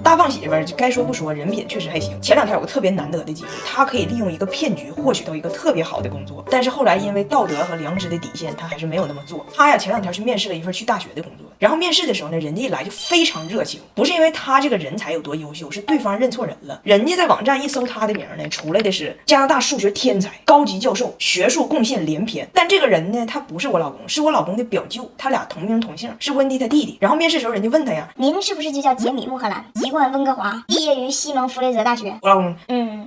大胖媳妇儿该说不说，人品确实还行。前2天有个特别难得的机会，她可以利用一个骗局获取到一个特别好的工作，但是后来因为道德和良知的底线，她还是没有那么做。她呀前2天去面试了一份去大学的工作，然后面试的时候呢，人家一来就非常热情，不是因为她这个人才有多优秀，是对方认错人了。人家在网站一搜她的名呢，出来的是加拿大数学天才、高级教授，学术贡献连篇。但这个人呢，他不是我老公，是我老公的表舅，他俩同名同姓，是温迪他弟弟。然后面试的时候，人家问他呀，您是不是就叫杰米·穆赫兰，籍贯温哥华，毕业于西蒙弗雷泽大学？我老公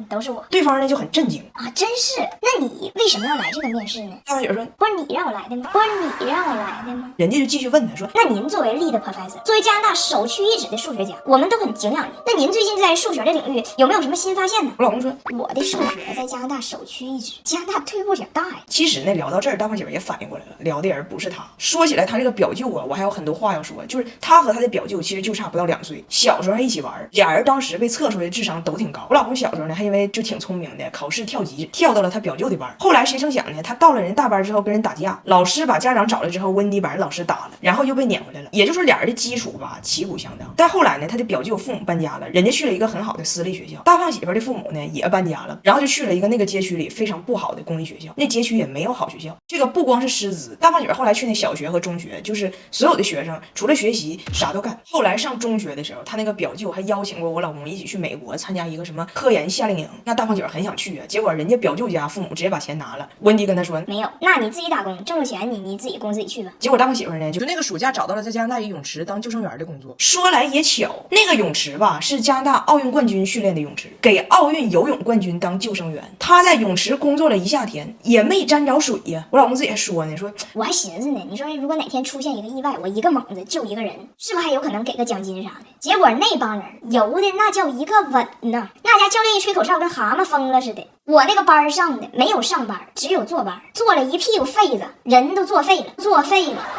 都是我。对方呢就很震惊啊，真是？那你为什么要来这个面试呢？大胖姐说，不是你让我来的吗？不是你让我来的吗？人家就继续问他说，那您作为 lead professor， 作为加拿大首屈一指的数学家，我们都很敬仰您。那您最近在数学的领域有没有什么新发现呢？我老公说，我的数学在加拿大首屈一指，加拿大退步点大呀。其实呢，聊到这儿，大胖姐也反应过来了，聊的人不是他。说起来，他这个表舅啊，我还有很多话要说。就是他和他的表舅其实就差不到2岁，小时候还一起玩，俩人当时被测出来的智商都挺高。我老公小时候呢，还因为就挺聪明的，考试跳级跳到了他表舅的班。后来谁成想呢，他到了人大班之后跟人打架，老师把家长找来之后，温迪把人老师打了，然后又被撵回来了。也就是说俩人的基础吧旗鼓相当。但后来呢，他的表舅父母搬家了，人家去了一个很好的私立学校。大胖媳妇的父母呢也搬家了，然后就去了一个那个街区里非常不好的公立学校。那街区也没有好学校。这个不光是师资，大胖媳妇后来去那小学和中学，就是所有的学生除了学习啥都干。后来上中学的时候，他那个表舅还邀请过我老公一起去美国参加一个什么科研夏令营。那大胖姐很想去啊，结果人家表舅家父母直接把钱拿了。温迪跟他说没有，那你自己打工挣着钱，你自己供自己去吧。结果大胖媳妇呢，就那个暑假找到了在加拿大一泳池当救生员的工作。说来也巧，那个泳池吧是加拿大奥运冠军训练的泳池，给奥运游泳冠军当救生员。他在泳池工作了一夏天，也没沾着水呀。我老公自己还说呢，说我还寻思呢，你说如果哪天出现一个意外，我一个猛子救一个人，是不是还有可能给个奖金啥的？结果那帮人游的那叫一个稳呐，那家教练一吹口哨跟蛤蟆疯了似的。我那个班上的没有上班，只有坐班，坐了一屁股痱子，人都作废了。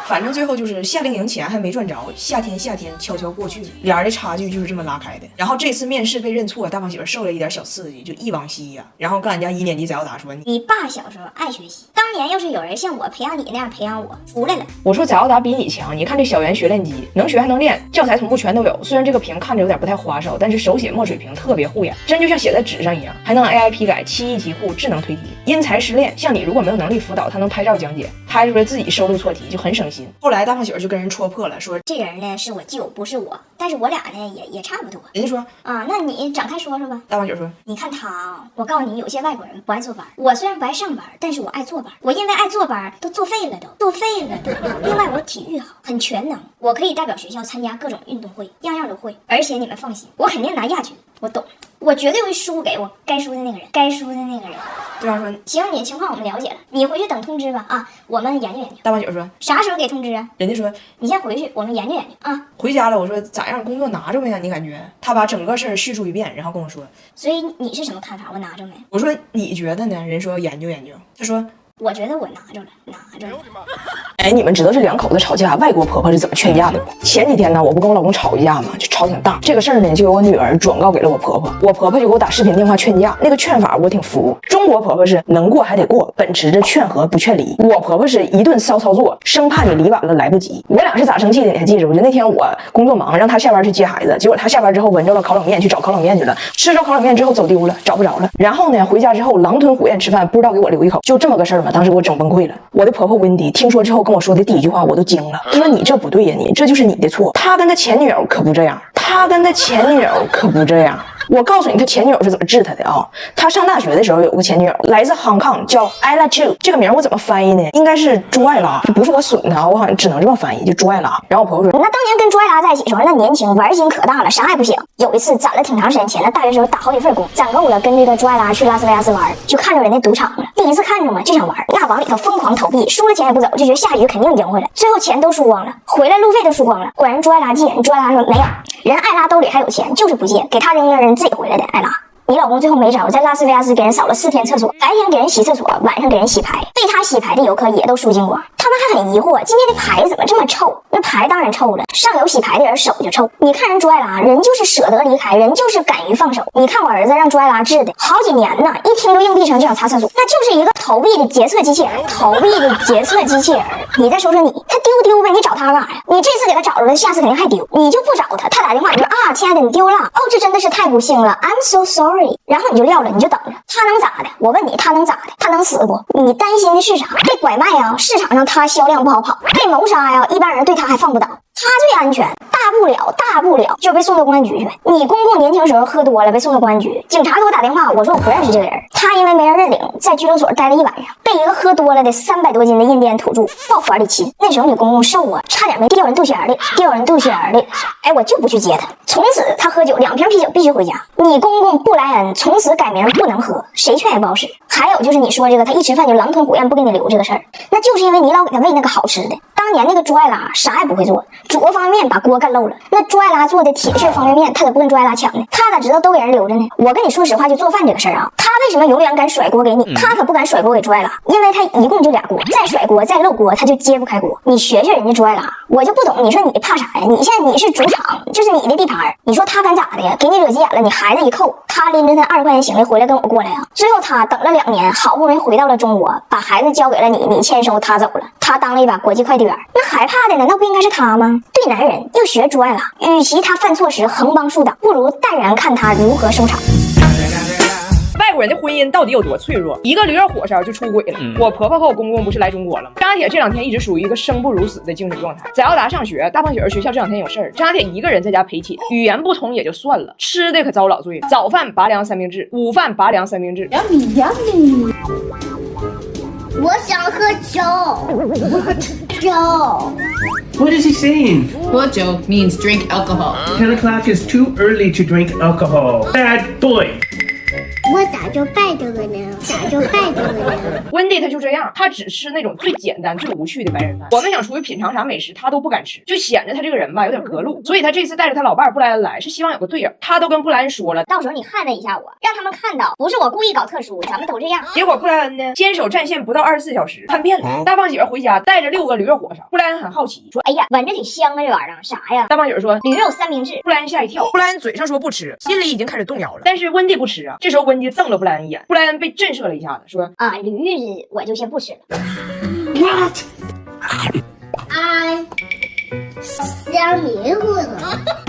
反正最后就是夏令营钱还没赚着，夏天悄悄过去了，俩人的差距就是这么拉开的。然后这次面试被认错，大胖媳妇受了一点小刺激，就忆往昔呀。然后跟俺家1年级早打说，你爸小时候爱学习，当年要是有人像我培养你那样培养我，出来了。我说早达比你强，你看这小圆学练机，能学还能练，教材同步全都有。虽然这个屏看着有点不太花哨，但是手写墨水屏特别护眼，真就像写在纸上一样，还能 AI 批改，7亿题库智能推题，因材施练。像你如果没有能力辅导，他能拍照讲解，拍出来自己收录错题就很省心。后来大胖媳妇就跟人戳破了，说这人呢是我舅，不是我，但是我俩呢也差不多。人家说啊，那你展开说说吧。大胖媳妇说，你看他啊，我告诉你，有些外国人不爱坐班，我虽然不爱上班，但是我爱坐班。我因为爱坐班都作废了都。另外我体育好，很全能，我可以代表学校参加各种运动会，样样都会。而且你们放心，我肯定拿亚军，我懂，我绝对会输给我该输的那个人。对方说行，你的情况我们了解了，你回去等通知吧啊，我们研究研究。大胖媳妇说啥时候给通知啊？人家说你先回去，我们研究研究啊。回家了，我说咋样，工作拿着没呀？你感觉？他把整个事儿叙述一遍，然后跟我说，所以你是什么看法？我拿着没？我说你觉得呢？人说要研究研究，他说我觉得我拿着了。哎，你们知道这2口子吵架，外国婆婆是怎么劝架的不？前几天呢，我不跟我老公吵一架吗？就吵挺大。这个事儿呢，就由我女儿转告给了我婆婆，我婆婆就给我打视频电话劝架。那个劝法我挺服，中国婆婆是能过还得过，秉持着劝和不劝离。我婆婆是一顿骚操作，生怕你离晚了来不及。我俩是咋生气的？你还记着不？就那天我工作忙，让她下班去接孩子，结果她下班之后闻着了烤冷面，去找烤冷面去了。吃着烤冷面之后走丢了，找不着了。然后呢，回家之后狼吞虎咽吃饭，不知道给我留一口，就这么个事儿嘛。当时给我整崩溃了。我的婆婆温迪听说之后跟我说的第一句话我都惊了，她说你这不对呀，你这就是你的错。他跟他前女友可不这样，我告诉你，他前女友是怎么治他的啊？他上大学的时候有个前女友，来自 Hong Kong， 叫 I Like You。这个名我怎么翻译呢？应该是朱爱拉，这不是我损他，我好像只能这么翻译，就朱爱拉。然后我婆婆说，那当年跟朱爱拉在一起的时候，那年轻玩心可大了，啥也不行。有一次攒了挺长时间钱，那大学时候打好几份工，攒够了，跟这个朱爱拉去拉斯维加斯玩，就看着人家赌场了。第一次看着嘛，就想玩，那往里头疯狂投币，输了钱也不走，就觉得下局肯定赢回来。最后钱都输光了，回来路费都输光了。管人朱爱拉借，朱爱拉说没有，人艾拉兜里还有钱，就是不借，给他扔了，人自己回来的。艾拉，你老公最后没招，在拉斯维加斯给人扫了4天厕所，白天给人洗厕所，晚上给人洗牌，被他洗牌的游客也都输精光。他们还很疑惑，今天的牌怎么这么臭？那那牌当然臭了，上有洗牌的人手就臭。你看人朱爱拉，人就是舍得离开，人就是敢于放手。你看我儿子让朱爱拉治的好几年呢，一听就硬币声就想擦厕所，那就是一个投币的决策机器人，投币的决策机器人。你再说说你，他丢呗，你找他干啥呀？你这次给他找着了，下次肯定还丢，你就不找他，他打电话你说啊，亲爱的你丢了，哦，这真的是太不幸了 ，I'm so sorry， 然后你就撂了，你就等着，他能咋的？我问你，他能咋的？他能死不？你担心的是啥？被拐卖呀，市场上他销量不好跑；被谋杀呀，一般人对他还放不倒。他最安全，大不了就被送到公安局去。你公公年轻时候喝多了被送到公安局，警察给我打电话，我说我不认识这个人，他因为没人认领，在拘留所待了一晚上，被一个喝多了的300多斤的印第安土著抱怀里亲。那时候你公公瘦啊，差点没掉人肚脐眼里。哎，我就不去接他。从此他喝酒2瓶啤酒必须回家。你公公布莱恩从此改名不能喝，谁劝也不好使。还有就是你说这个他一吃饭就狼吞虎咽不给你留这个事儿，那就是因为你老给他喂那个好吃的。当年那个朱爱拉啥也不会做，煮个方便面把锅干漏了。那朱爱拉做的铁血方便面，他咋不跟朱爱拉抢呢？他咋知道都给人留着呢？我跟你说实话，就做饭这个事儿啊，他为什么永远敢甩锅给你？他可不敢甩锅给朱爱拉，因为他一共就俩锅，再甩锅再漏锅他就揭不开锅。你学学人家朱爱拉，我就不懂，你说你怕啥呀？你现在你是主场，这是你的地盘，你说他敢咋的呀？给你惹急眼了，你孩子一扣，他拎着他20块钱行李回来跟我过来啊。最后他等了2年，好不容易回到了中国，把孩子交给了你，你签收他走了，他当了一把国际快递员。那害怕的难道不应该是他吗？对男人又学朱爱拉，与其他犯错时横帮竖挡，不如淡然看他如何收场。外国人的婚姻到底有多脆弱？一个驴肉火烧就出轨了。我婆婆和我公公不是来中国了吗？张铁这2天一直属于一个生不如死的精神状态。在澳大上学，大胖姐儿学校这2天有事儿，张铁一个人在家陪寝，语言不通也就算了，吃的可遭老罪了。早饭拔凉三明治，午饭拔凉三明治。Yummy。我想喝酒。酒。 What is he saying? Bojo means drink alcohol. 10 o'clock is too early to drink alcohol. Bad boy. 我咋就败这个呢？温蒂他就这样，他只吃那种最简单、最无趣的白人饭。我们想出去品尝啥美食，他都不敢吃，就显得他这个人吧有点隔路。所以他这次带着他老伴儿布莱恩来，是希望有个队友。他都跟布莱恩说了，到时候你捍卫一下我，让他们看到不是我故意搞特殊，咱们都这样。结果布莱恩呢，坚守战线不到24小时，叛变了。大胖姐儿回家带着6个驴肉火烧，布莱恩很好奇，说：“哎呀，闻着挺香啊，这玩意儿啥呀？”大胖姐儿说：“驴肉三明治。”布莱恩吓一跳，布莱恩嘴上说不吃，心里已经开始动摇了。但是温蒂不吃啊。这时候温蒂瞪了布莱恩一眼，布莱恩被震慑了一下子，说：“啊，驴我就先不吃了。” What? 香迷糊了。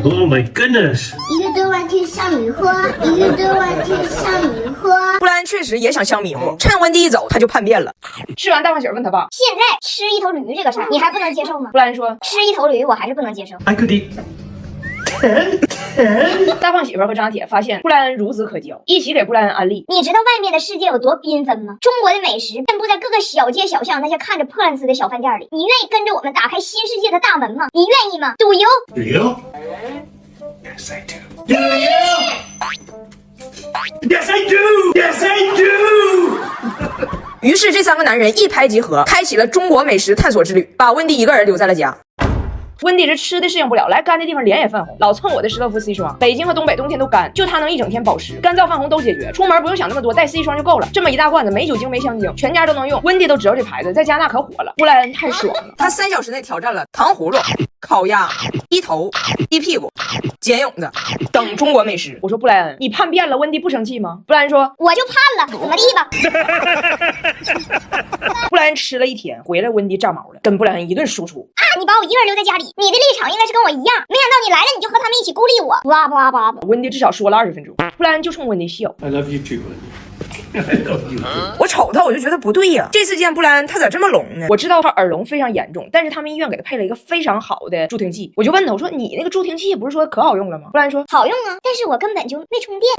Oh my goodness. 一个多玩具香迷糊，一个多玩具香迷糊。布莱恩确实也想香迷糊，趁温蒂一走，他就叛变了。吃完大胖姐儿问他爸：“现在吃一头驴这个事儿，你还不能接受吗？”布莱恩说：“吃一头驴我还是不能接受。” I could eat 10. 大胖媳妇和张铁发现布莱恩孺子可教，一起给布莱恩安利。你知道外面的世界有多缤纷吗？中国的美食遍布在各个小街小巷，那些看着破烂子的小饭店里。你愿意跟着我们打开新世界的大门吗？你愿意吗 ？Do you? Do you? Yes, I do. Do you? Yes, I do. Yes, I do. 于是这3个男人一拍即合，开启了中国美食探索之旅，把温蒂一个人留在了家。温蒂这吃的适应不了，来干的地方脸也泛红，老蹭我的施乐肤 C 霜。北京和东北冬天都干，就它能一整天保湿，干燥泛红都解决。出门不用想那么多，带 C 霜就够了。这么一大罐子，没酒精没香精，全家都能用。温蒂都知道这牌子，在加拿大可火了。布莱恩太爽了，他3小时内挑战了糖葫芦、烤鸭、低头、低屁股、剪蛹子等中国美食。我说布莱恩，你叛变了，温蒂不生气吗？布莱恩说：“我就叛了，怎么地吧？”布莱恩吃了1天，回来温蒂炸毛了，跟布莱恩一顿输出。你把我一个人留在家里，你的立场应该是跟我一样，没想到你来了，你就和他们一起孤立我。哇哇哇！温蒂至少说了20分钟，布莱恩就冲温蒂笑。 I love you too. I love you. 我瞅他，我就觉得不对呀。这次见布莱恩，他咋这么聋呢？我知道他耳聋非常严重，但是他们医院给他配了一个非常好的助听器。我就问他，我说你那个助听器不是说可好用了吗？布莱恩说好用啊，但是我根本就没充电。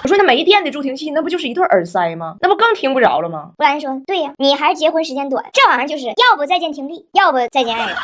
我说那没电的助听器，那不就是一对耳塞吗？那不更听不着了吗？布莱恩说对呀，你还是结婚时间短，这玩意儿就是要不再见听力，要不再见爱人。